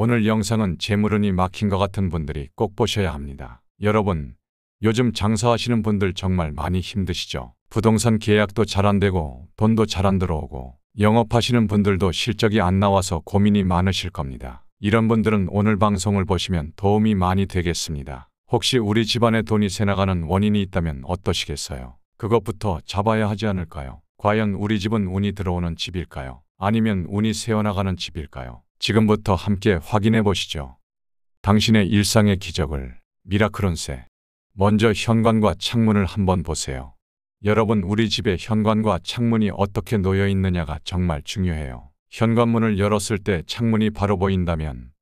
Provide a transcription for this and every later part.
오늘 영상은 재물운이 막힌 것 같은 분들이 꼭 보셔야 합니다. 여러분, 요즘 장사하시는 분들 정말 많이 힘드시죠? 부동산 계약도 잘 안 되고 돈도 잘 안 들어오고 영업하시는 분들도 실적이 안 나와서 고민이 많으실 겁니다. 이런 분들은 오늘 방송을 보시면 도움이 많이 되겠습니다. 혹시 우리 집안에 돈이 새나가는 원인이 있다면 어떠시겠어요? 그것부터 잡아야 하지 않을까요? 과연 우리 집은 운이 들어오는 집일까요? 아니면 운이 새어나가는 집일까요? 지금부터 함께 확인해 보시죠. 당신의 일상의 기적을 미라클 운세. 먼저 현관과 창문을 한번 보세요. 여러분, 우리 집의 현관과 창문이 어떻게 놓여 있느냐가 정말 중요해요. 현관문을 열었을 때 창문이 바로 보인다면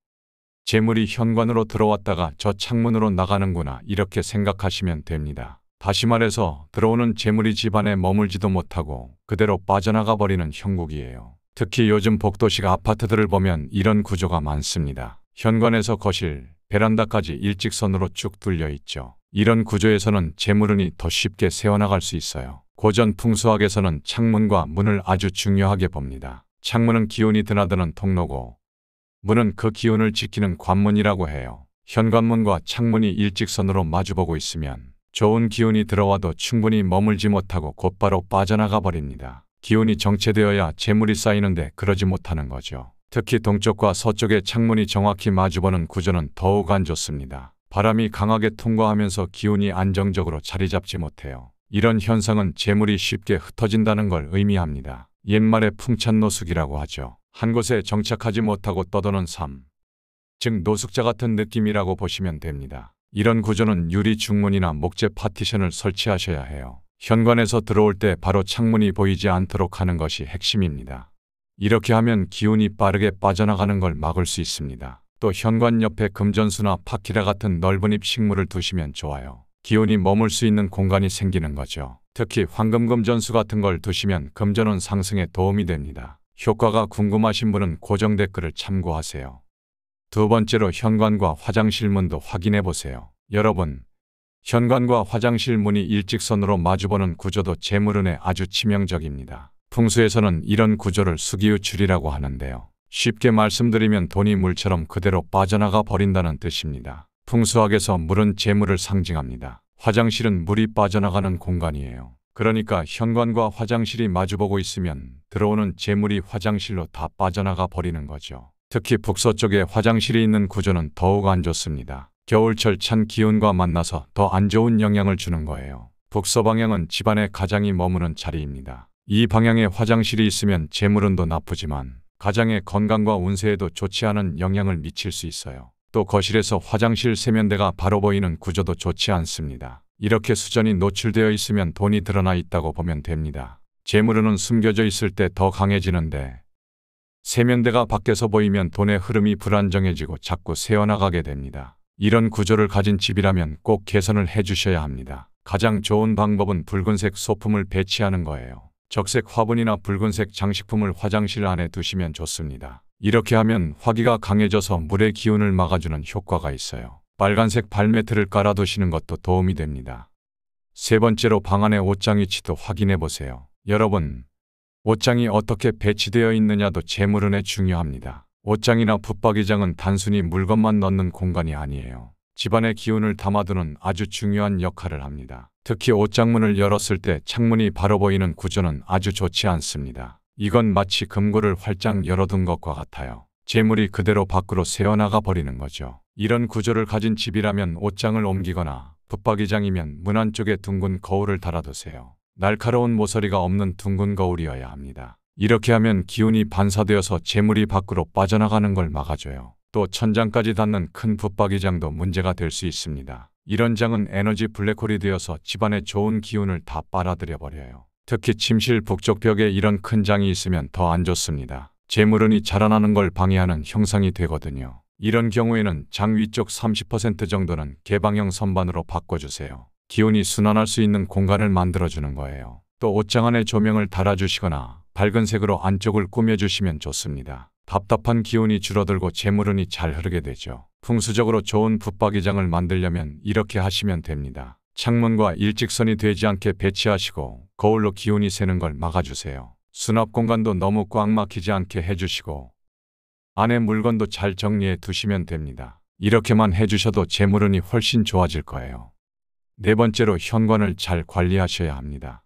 재물이 현관으로 들어왔다가 저 창문으로 나가는구나, 이렇게 생각하시면 됩니다. 다시 말해서 들어오는 재물이 집안에 머물지도 못하고 그대로 빠져나가 버리는 형국이에요. 특히 요즘 복도식 아파트들을 보면 이런 구조가 많습니다. 현관에서 거실, 베란다까지 일직선으로 쭉 뚫려 있죠. 이런 구조에서는 재물운이 더 쉽게 새어나갈 수 있어요. 고전 풍수학에서는 창문과 문을 아주 중요하게 봅니다. 창문은 기운이 드나드는 통로고 문은 그 기운을 지키는 관문이라고 해요. 현관문과 창문이 일직선으로 마주보고 있으면 좋은 기운이 들어와도 충분히 머물지 못하고 곧바로 빠져나가 버립니다. 기운이 정체되어야 재물이 쌓이는데 그러지 못하는 거죠. 특히 동쪽과 서쪽의 창문이 정확히 마주보는 구조는 더욱 안 좋습니다. 바람이 강하게 통과하면서 기운이 안정적으로 자리 잡지 못해요. 이런 현상은 재물이 쉽게 흩어진다는 걸 의미합니다. 옛말에 풍찬노숙이라고 하죠. 한 곳에 정착하지 못하고 떠도는 삶, 즉 노숙자 같은 느낌이라고 보시면 됩니다. 이런 구조는 유리 중문이나 목재 파티션을 설치하셔야 해요. 현관에서 들어올 때 바로 창문이 보이지 않도록 하는 것이 핵심입니다. 이렇게 하면 기운이 빠르게 빠져나가는 걸 막을 수 있습니다. 또 현관 옆에 금전수나 파키라 같은 넓은 잎 식물을 두시면 좋아요. 기운이 머물 수 있는 공간이 생기는 거죠. 특히 황금금전수 같은 걸 두시면 금전운 상승에 도움이 됩니다. 효과가 궁금하신 분은 고정 댓글을 참고하세요. 두 번째로 현관과 화장실 문도 확인해 보세요. 여러분, 현관과 화장실 문이 일직선으로 마주보는 구조도 재물운에 아주 치명적입니다. 풍수에서는 이런 구조를 수기유출이라고 하는데요. 쉽게 말씀드리면 돈이 물처럼 그대로 빠져나가 버린다는 뜻입니다. 풍수학에서 물은 재물을 상징합니다. 화장실은 물이 빠져나가는 공간이에요. 그러니까 현관과 화장실이 마주보고 있으면 들어오는 재물이 화장실로 다 빠져나가 버리는 거죠. 특히 북서쪽에 화장실이 있는 구조는 더욱 안 좋습니다. 겨울철 찬 기운과 만나서 더 안 좋은 영향을 주는 거예요. 북서 방향은 집안의 가장이 머무는 자리입니다. 이 방향에 화장실이 있으면 재물운도 나쁘지만 가장의 건강과 운세에도 좋지 않은 영향을 미칠 수 있어요. 또 거실에서 화장실 세면대가 바로 보이는 구조도 좋지 않습니다. 이렇게 수전이 노출되어 있으면 돈이 드러나 있다고 보면 됩니다. 재물운은 숨겨져 있을 때 더 강해지는데 세면대가 밖에서 보이면 돈의 흐름이 불안정해지고 자꾸 새어나가게 됩니다. 이런 구조를 가진 집이라면 꼭 개선을 해주셔야 합니다. 가장 좋은 방법은 붉은색 소품을 배치하는 거예요. 적색 화분이나 붉은색 장식품을 화장실 안에 두시면 좋습니다. 이렇게 하면 화기가 강해져서 물의 기운을 막아주는 효과가 있어요. 빨간색 발매트를 깔아두시는 것도 도움이 됩니다. 세 번째로 방 안의 옷장 위치도 확인해 보세요. 여러분, 옷장이 어떻게 배치되어 있느냐도 재물운에 중요합니다. 옷장이나 붙박이장은 단순히 물건만 넣는 공간이 아니에요. 집안의 기운을 담아두는 아주 중요한 역할을 합니다. 특히 옷장문을 열었을 때 창문이 바로 보이는 구조는 아주 좋지 않습니다. 이건 마치 금고를 활짝 열어둔 것과 같아요. 재물이 그대로 밖으로 새어나가 버리는 거죠. 이런 구조를 가진 집이라면 옷장을 옮기거나 붙박이장이면 문 안쪽에 둥근 거울을 달아두세요. 날카로운 모서리가 없는 둥근 거울이어야 합니다. 이렇게 하면 기운이 반사되어서 재물이 밖으로 빠져나가는 걸 막아줘요. 또 천장까지 닿는 큰 붙박이장도 문제가 될 수 있습니다. 이런 장은 에너지 블랙홀이 되어서 집안의 좋은 기운을 다 빨아들여 버려요. 특히 침실 북쪽 벽에 이런 큰 장이 있으면 더 안 좋습니다. 재물운이 자라나는 걸 방해하는 형상이 되거든요. 이런 경우에는 장 위쪽 30% 정도는 개방형 선반으로 바꿔주세요. 기운이 순환할 수 있는 공간을 만들어주는 거예요. 또 옷장 안에 조명을 달아주시거나 밝은 색으로 안쪽을 꾸며주시면 좋습니다. 답답한 기운이 줄어들고 재물운이 잘 흐르게 되죠. 풍수적으로 좋은 붙박이장을 만들려면 이렇게 하시면 됩니다. 창문과 일직선이 되지 않게 배치하시고 거울로 기운이 새는 걸 막아주세요. 수납 공간도 너무 꽉 막히지 않게 해주시고 안에 물건도 잘 정리해 두시면 됩니다. 이렇게만 해주셔도 재물운이 훨씬 좋아질 거예요. 네 번째로 현관을 잘 관리하셔야 합니다.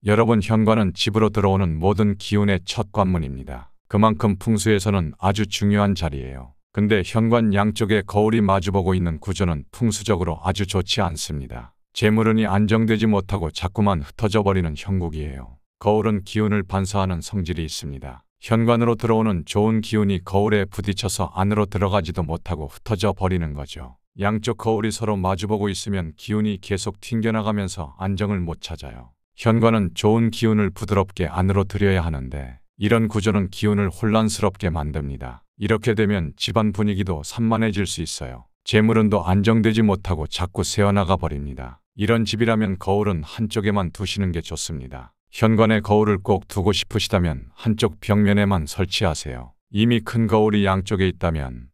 여러분, 현관은 집으로 들어오는 모든 기운의 첫 관문입니다. 그만큼 풍수에서는 아주 중요한 자리예요. 근데 현관 양쪽에 거울이 마주보고 있는 구조는 풍수적으로 아주 좋지 않습니다. 재물운이 안정되지 못하고 자꾸만 흩어져 버리는 형국이에요. 거울은 기운을 반사하는 성질이 있습니다. 현관으로 들어오는 좋은 기운이 거울에 부딪혀서 안으로 들어가지도 못하고 흩어져 버리는 거죠. 양쪽 거울이 서로 마주보고 있으면 기운이 계속 튕겨나가면서 안정을 못 찾아요. 현관은 좋은 기운을 부드럽게 안으로 들여야 하는데 이런 구조는 기운을 혼란스럽게 만듭니다. 이렇게 되면 집안 분위기도 산만해질 수 있어요. 재물운도 안정되지 못하고 자꾸 새어나가 버립니다. 이런 집이라면 거울은 한쪽에만 두시는 게 좋습니다. 현관에 거울을 꼭 두고 싶으시다면 한쪽 벽면에만 설치하세요. 이미 큰 거울이 양쪽에 있다면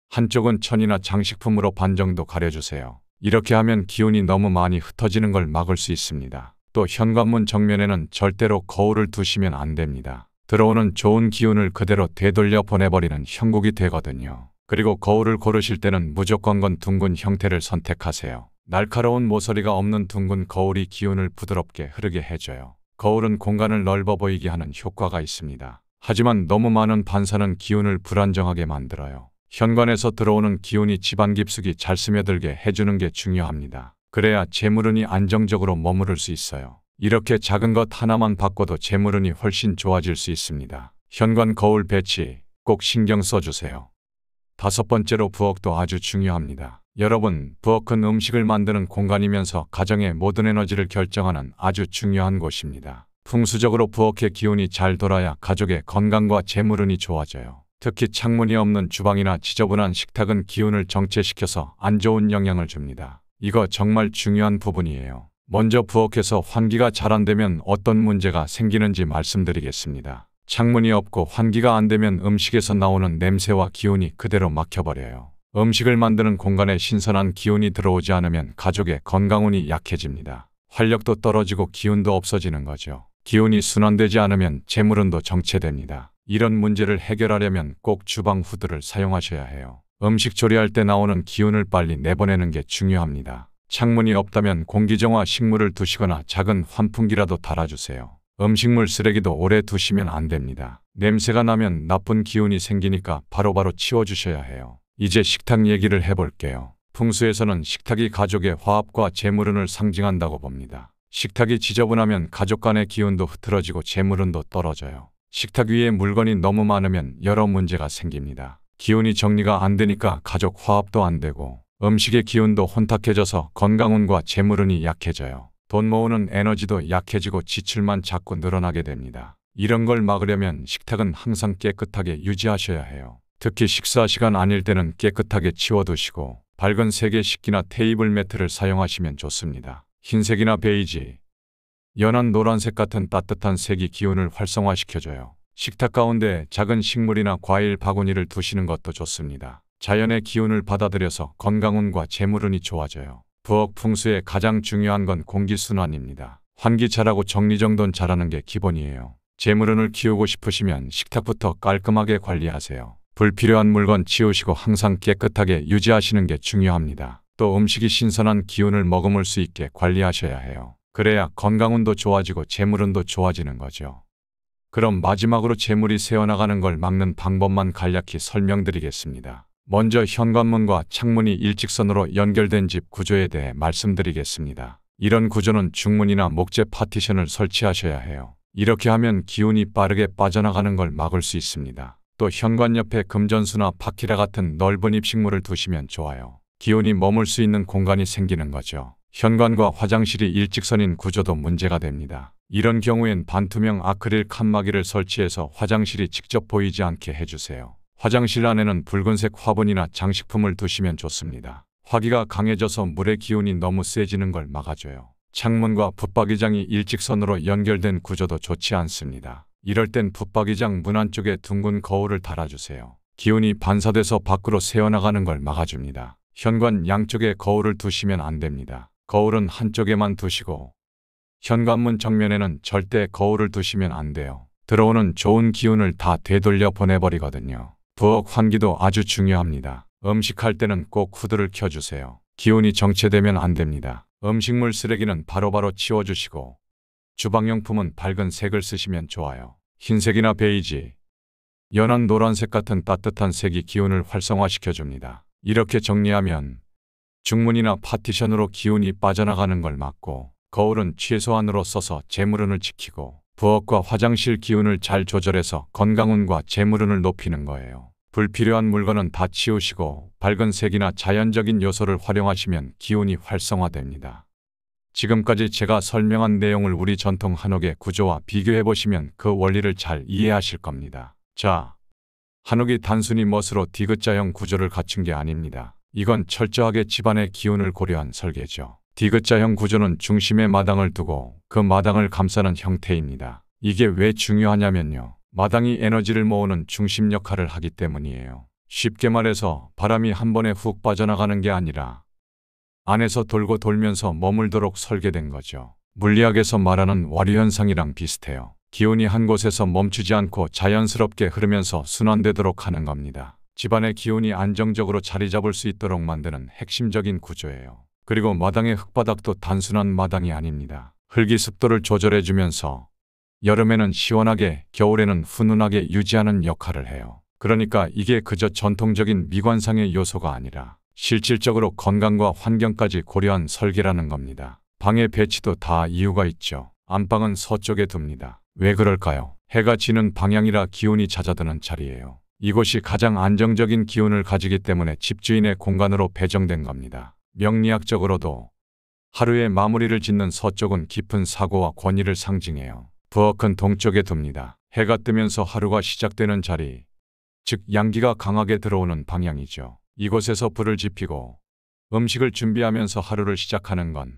한쪽은 천이나 장식품으로 반 정도 가려주세요. 이렇게 하면 기운이 너무 많이 흩어지는 걸 막을 수 있습니다. 또 현관문 정면에는 절대로 거울을 두시면 안 됩니다. 들어오는 좋은 기운을 그대로 되돌려 보내버리는 형국이 되거든요. 그리고 거울을 고르실 때는 무조건 둥근 형태를 선택하세요. 날카로운 모서리가 없는 둥근 거울이 기운을 부드럽게 흐르게 해줘요. 거울은 공간을 넓어 보이게 하는 효과가 있습니다. 하지만 너무 많은 반사는 기운을 불안정하게 만들어요. 현관에서 들어오는 기운이 집안 깊숙이 잘 스며들게 해주는 게 중요합니다. 그래야 재물운이 안정적으로 머무를 수 있어요. 이렇게 작은 것 하나만 바꿔도 재물운이 훨씬 좋아질 수 있습니다. 현관 거울 배치 꼭 신경 써주세요. 다섯 번째로 부엌도 아주 중요합니다. 여러분, 부엌은 음식을 만드는 공간이면서 가정의 모든 에너지를 결정하는 아주 중요한 곳입니다. 풍수적으로 부엌의 기운이 잘 돌아야 가족의 건강과 재물운이 좋아져요. 특히 창문이 없는 주방이나 지저분한 식탁은 기운을 정체시켜서 안 좋은 영향을 줍니다. 이거 정말 중요한 부분이에요. 먼저 부엌에서 환기가 잘 안 되면 어떤 문제가 생기는지 말씀드리겠습니다. 창문이 없고 환기가 안 되면 음식에서 나오는 냄새와 기운이 그대로 막혀버려요. 음식을 만드는 공간에 신선한 기운이 들어오지 않으면 가족의 건강운이 약해집니다. 활력도 떨어지고 기운도 없어지는 거죠. 기운이 순환되지 않으면 재물운도 정체됩니다. 이런 문제를 해결하려면 꼭 주방 후드를 사용하셔야 해요. 음식 조리할 때 나오는 기운을 빨리 내보내는 게 중요합니다. 창문이 없다면 공기정화 식물을 두시거나 작은 환풍기라도 달아주세요. 음식물 쓰레기도 오래 두시면 안 됩니다. 냄새가 나면 나쁜 기운이 생기니까 바로바로 치워주셔야 해요. 이제 식탁 얘기를 해볼게요. 풍수에서는 식탁이 가족의 화합과 재물운을 상징한다고 봅니다. 식탁이 지저분하면 가족 간의 기운도 흐트러지고 재물운도 떨어져요. 식탁 위에 물건이 너무 많으면 여러 문제가 생깁니다. 기운이 정리가 안 되니까 가족 화합도 안 되고 음식의 기운도 혼탁해져서 건강운과 재물운이 약해져요. 돈 모으는 에너지도 약해지고 지출만 자꾸 늘어나게 됩니다. 이런 걸 막으려면 식탁은 항상 깨끗하게 유지하셔야 해요. 특히 식사 시간 아닐 때는 깨끗하게 치워두시고 밝은 색의 식기나 테이블 매트를 사용하시면 좋습니다. 흰색이나 베이지, 연한 노란색 같은 따뜻한 색이 기운을 활성화시켜줘요. 식탁 가운데 작은 식물이나 과일 바구니를 두시는 것도 좋습니다. 자연의 기운을 받아들여서 건강운과 재물운이 좋아져요. 부엌 풍수의 가장 중요한 건 공기순환입니다. 환기 잘하고 정리정돈 잘하는 게 기본이에요. 재물운을 키우고 싶으시면 식탁부터 깔끔하게 관리하세요. 불필요한 물건 치우시고 항상 깨끗하게 유지하시는 게 중요합니다. 또 음식이 신선한 기운을 머금을 수 있게 관리하셔야 해요. 그래야 건강운도 좋아지고 재물운도 좋아지는 거죠. 그럼 마지막으로 재물이 새어나가는 걸 막는 방법만 간략히 설명드리겠습니다. 먼저 현관문과 창문이 일직선으로 연결된 집 구조에 대해 말씀드리겠습니다. 이런 구조는 중문이나 목재 파티션을 설치하셔야 해요. 이렇게 하면 기운이 빠르게 빠져나가는 걸 막을 수 있습니다. 또 현관 옆에 금전수나 파키라 같은 넓은 입식물을 두시면 좋아요. 기운이 머물 수 있는 공간이 생기는 거죠. 현관과 화장실이 일직선인 구조도 문제가 됩니다. 이런 경우엔 반투명 아크릴 칸막이를 설치해서 화장실이 직접 보이지 않게 해주세요. 화장실 안에는 붉은색 화분이나 장식품을 두시면 좋습니다. 화기가 강해져서 물의 기운이 너무 세지는 걸 막아줘요. 창문과 붙박이장이 일직선으로 연결된 구조도 좋지 않습니다. 이럴 땐 붙박이장 문 안쪽에 둥근 거울을 달아주세요. 기운이 반사돼서 밖으로 새어나가는 걸 막아줍니다. 현관 양쪽에 거울을 두시면 안 됩니다. 거울은 한쪽에만 두시고 현관문 정면에는 절대 거울을 두시면 안 돼요. 들어오는 좋은 기운을 다 되돌려 보내버리거든요. 부엌 환기도 아주 중요합니다. 음식할 때는 꼭 후드를 켜주세요. 기운이 정체되면 안 됩니다. 음식물 쓰레기는 바로바로 치워주시고 주방용품은 밝은 색을 쓰시면 좋아요. 흰색이나 베이지, 연한 노란색 같은 따뜻한 색이 기운을 활성화시켜줍니다. 이렇게 정리하면 중문이나 파티션으로 기운이 빠져나가는 걸 막고 거울은 최소한으로 써서 재물운을 지키고 부엌과 화장실 기운을 잘 조절해서 건강운과 재물운을 높이는 거예요. 불필요한 물건은 다 치우시고 밝은 색이나 자연적인 요소를 활용하시면 기운이 활성화됩니다. 지금까지 제가 설명한 내용을 우리 전통 한옥의 구조와 비교해 보시면 그 원리를 잘 이해하실 겁니다. 자, 한옥이 단순히 멋으로 디귿자형 구조를 갖춘 게 아닙니다. 이건 철저하게 집안의 기운을 고려한 설계죠. 디귿자형 구조는 중심에 마당을 두고 그 마당을 감싸는 형태입니다. 이게 왜 중요하냐면요. 마당이 에너지를 모으는 중심 역할을 하기 때문이에요. 쉽게 말해서 바람이 한 번에 훅 빠져나가는 게 아니라 안에서 돌고 돌면서 머물도록 설계된 거죠. 물리학에서 말하는 와류현상이랑 비슷해요. 기운이 한 곳에서 멈추지 않고 자연스럽게 흐르면서 순환되도록 하는 겁니다. 집안의 기운이 안정적으로 자리 잡을 수 있도록 만드는 핵심적인 구조예요. 그리고 마당의 흙바닥도 단순한 마당이 아닙니다. 흙이 습도를 조절해주면서 여름에는 시원하게, 겨울에는 훈훈하게 유지하는 역할을 해요. 그러니까 이게 그저 전통적인 미관상의 요소가 아니라 실질적으로 건강과 환경까지 고려한 설계라는 겁니다. 방의 배치도 다 이유가 있죠. 안방은 서쪽에 둡니다. 왜 그럴까요? 해가 지는 방향이라 기운이 잦아드는 자리예요. 이곳이 가장 안정적인 기운을 가지기 때문에 집주인의 공간으로 배정된 겁니다. 명리학적으로도 하루의 마무리를 짓는 서쪽은 깊은 사고와 권위를 상징해요. 부엌은 동쪽에 둡니다. 해가 뜨면서 하루가 시작되는 자리, 즉 양기가 강하게 들어오는 방향이죠. 이곳에서 불을 지피고 음식을 준비하면서 하루를 시작하는 건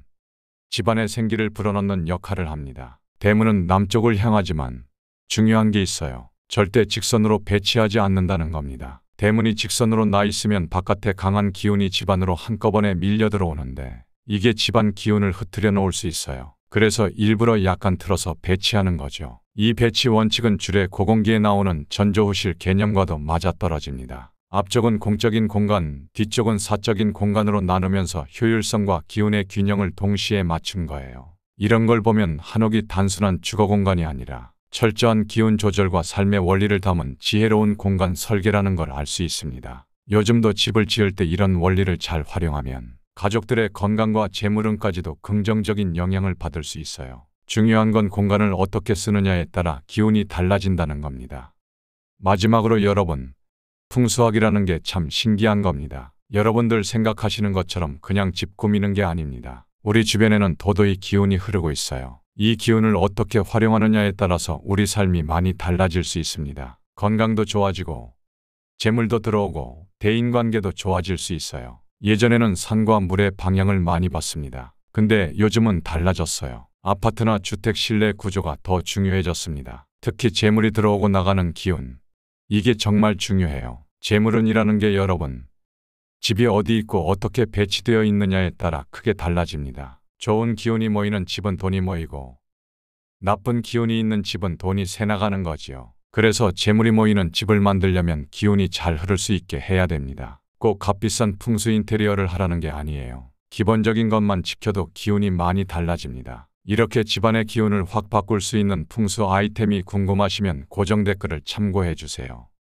집안의 생기를 불어넣는 역할을 합니다. 대문은 남쪽을 향하지만 중요한 게 있어요. 절대 직선으로 배치하지 않는다는 겁니다. 대문이 직선으로 나 있으면 바깥에 강한 기운이 집안으로 한꺼번에 밀려 들어오는데 이게 집안 기운을 흩트려 놓을 수 있어요. 그래서 일부러 약간 틀어서 배치하는 거죠. 이 배치 원칙은 줄의 고공기에 나오는 전조후실 개념과도 맞아떨어집니다. 앞쪽은 공적인 공간, 뒤쪽은 사적인 공간으로 나누면서 효율성과 기운의 균형을 동시에 맞춘 거예요. 이런 걸 보면 한옥이 단순한 주거 공간이 아니라 철저한 기운 조절과 삶의 원리를 담은 지혜로운 공간 설계라는 걸 알 수 있습니다. 요즘도 집을 지을 때 이런 원리를 잘 활용하면 가족들의 건강과 재물운까지도 긍정적인 영향을 받을 수 있어요. 중요한 건 공간을 어떻게 쓰느냐에 따라 기운이 달라진다는 겁니다. 마지막으로 여러분, 풍수학이라는 게 참 신기한 겁니다. 여러분들 생각하시는 것처럼 그냥 집 꾸미는 게 아닙니다. 우리 주변에는 도도히 기운이 흐르고 있어요. 이 기운을 어떻게 활용하느냐에 따라서 우리 삶이 많이 달라질 수 있습니다. 건강도 좋아지고 재물도 들어오고 대인관계도 좋아질 수 있어요. 예전에는 산과 물의 방향을 많이 봤습니다. 근데 요즘은 달라졌어요. 아파트나 주택 실내 구조가 더 중요해졌습니다. 특히 재물이 들어오고 나가는 기운. 이게 정말 중요해요. 재물운이라는 게 여러분, 집이 어디 있고 어떻게 배치되어 있느냐에 따라 크게 달라집니다. 좋은 기운이 모이는 집은 돈이 모이고 나쁜 기운이 있는 집은 돈이 새나가는 거지요. 그래서 재물이 모이는 집을 만들려면 기운이 잘 흐를 수 있게 해야 됩니다. 꼭 값비싼 풍수 인테리어를 하라는 게 아니에요. 기본적인 것만 지켜도 기운이 많이 달라집니다. 이렇게 집안의 기운을 확 바꿀 수 있는 풍수 아이템이 궁금하시면 고정 댓글을 참고해 주세요.